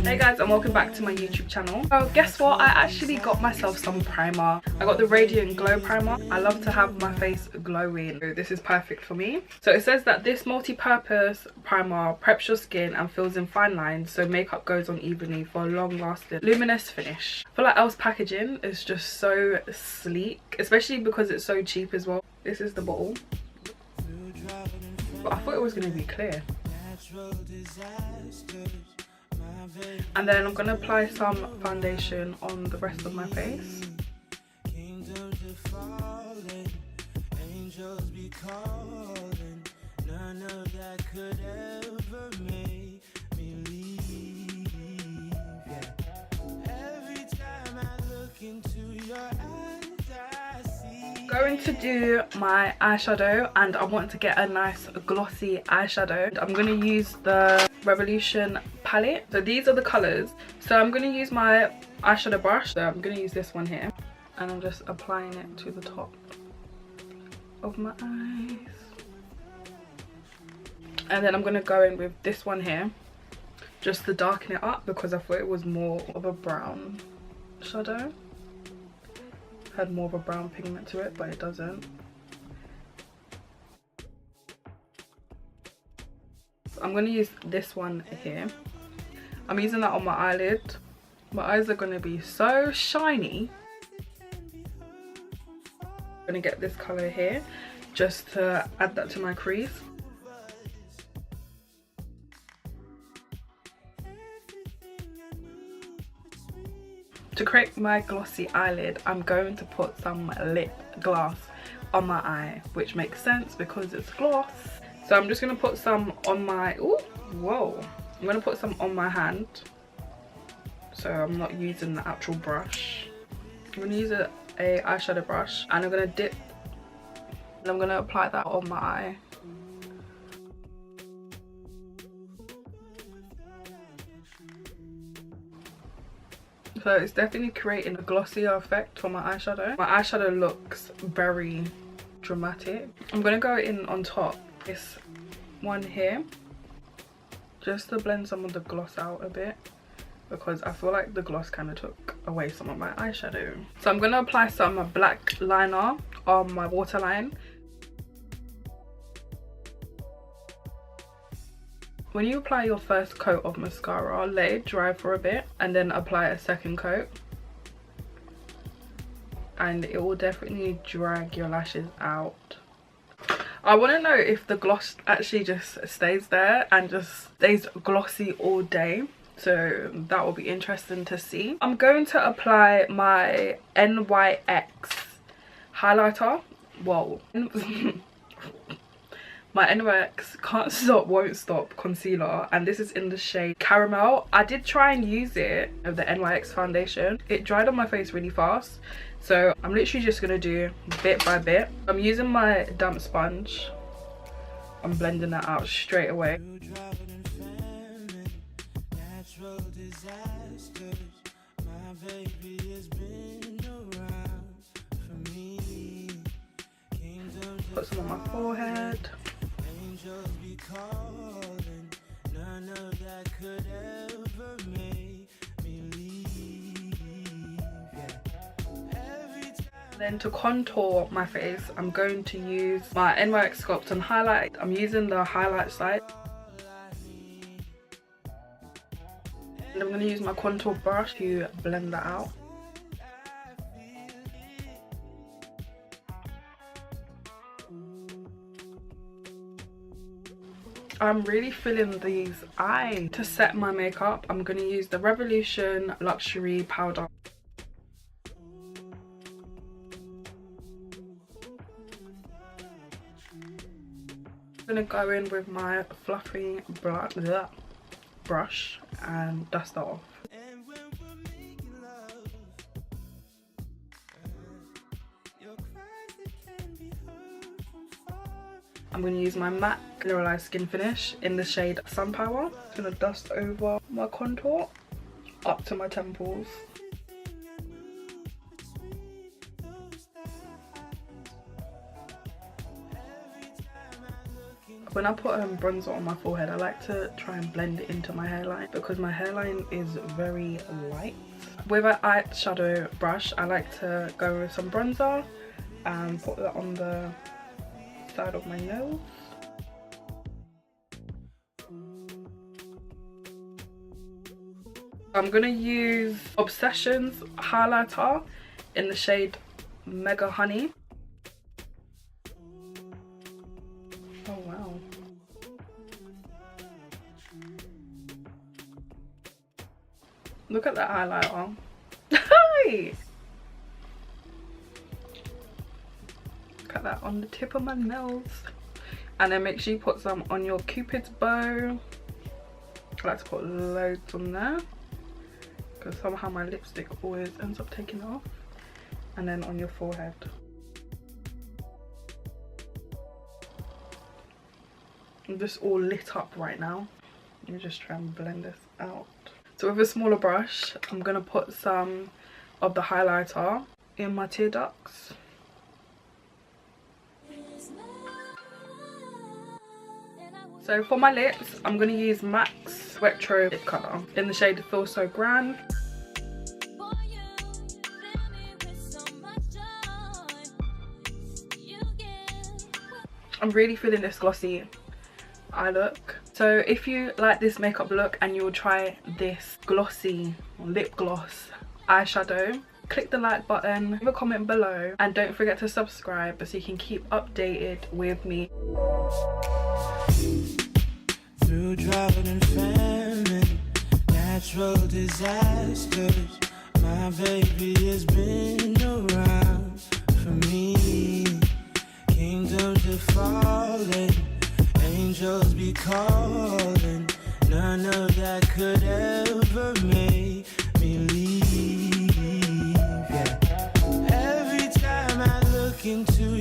Hey guys, and welcome back to my YouTube channel. So guess what, I actually got myself some primer. I got the Radiant Glow primer. I love to have my face glowing, so this is perfect for me. So it says that this multi-purpose primer preps your skin and fills in fine lines so makeup goes on evenly for a long lasting luminous finish. I feel like Elle's packaging is just so sleek, especially because it's so cheap as well. This is the bottle, but I thought it was going to be clear. And then I'm going to apply some foundation on the rest of my face. Going to do my eyeshadow, and I want to get a nice glossy eyeshadow. I'm going to use the Revolution palette. So these are the colors. So I'm going to use my eyeshadow brush. So I'm going to use this one here, and I'm just applying it to the top of my eyes. And then I'm going to go in with this one here just to darken it up, because I thought it was more of a brown shadow. Had more of a brown pigment to it, but it doesn't. I'm going to use this one here. I'm using that on my eyelid. My eyes are going to be so shiny. I'm going to get this colour here just to add that to my crease. To create my glossy eyelid, I'm going to put some lip gloss on my eye, which makes sense because it's gloss. So I'm just going to put some on my, I'm going to put some on my hand. So I'm not using the actual brush. I'm going to use a eyeshadow brush, and I'm going to dip, and I'm going to apply that on my eye. So it's definitely creating a glossier effect for my eyeshadow. My eyeshadow looks very dramatic. I'm going to go in on top, this one here, just to blend some of the gloss out a bit, because I feel like the gloss kind of took away some of my eyeshadow. So I'm going to apply some black liner on my waterline. When you apply your first coat of mascara, let it dry for a bit and then apply a second coat, and it will definitely drag your lashes out. I want to know if the gloss actually just stays there and just stays glossy all day, so that will be interesting to see. I'm going to apply my NYX highlighter. Whoa. My NYX Can't Stop Won't Stop concealer, and this is in the shade Caramel. I did try and use it with the NYX foundation. It dried on my face really fast, so I'm literally just going to do bit by bit. I'm using my damp sponge. I'm blending that out straight away. Put some on my forehead. Then to contour my face, I'm going to use my NYX Sculpt and highlight. I'm using the highlight side. And I'm going to use my contour brush to blend that out. I'm really feeling these eyes. To set my makeup, I'm going to use the Revolution Luxury Powder. I'm going to go in with my fluffy brush and dust that off. I'm going to use my matte Mineralise skin finish in the shade Sun Power. I'm going to dust over my contour up to my temples. When I put bronzer on my forehead, I like to try and blend it into my hairline because my hairline is very light. With an eyeshadow brush, I like to go with some bronzer and put that on the side of my nose. I'm gonna use Obsessions highlighter in the shade Mega Honey. Oh wow. Look at that highlighter. Hi! Look at that on the tip of my nose. And then make sure you put some on your Cupid's bow. I like to put loads on there because somehow my lipstick always ends up taking it off. And then on your forehead. I'm just all lit up right now. Let me just try and blend this out. So with a smaller brush, I'm gonna put some of the highlighter in my tear ducts. So for my lips, I'm gonna use MAC's Retro lip colour in the shade Feel So Grand. I'm really feeling this glossy eye look. So if you like this makeup look and you'll try this glossy lip gloss eyeshadow, click the like button, leave a comment below, and don't forget to subscribe so you can keep updated with me. Through drought and famine, natural disasters, my baby has been around for me. Kingdoms are falling, angels be calling, none of that could ever make me leave. Yeah. Every time I look into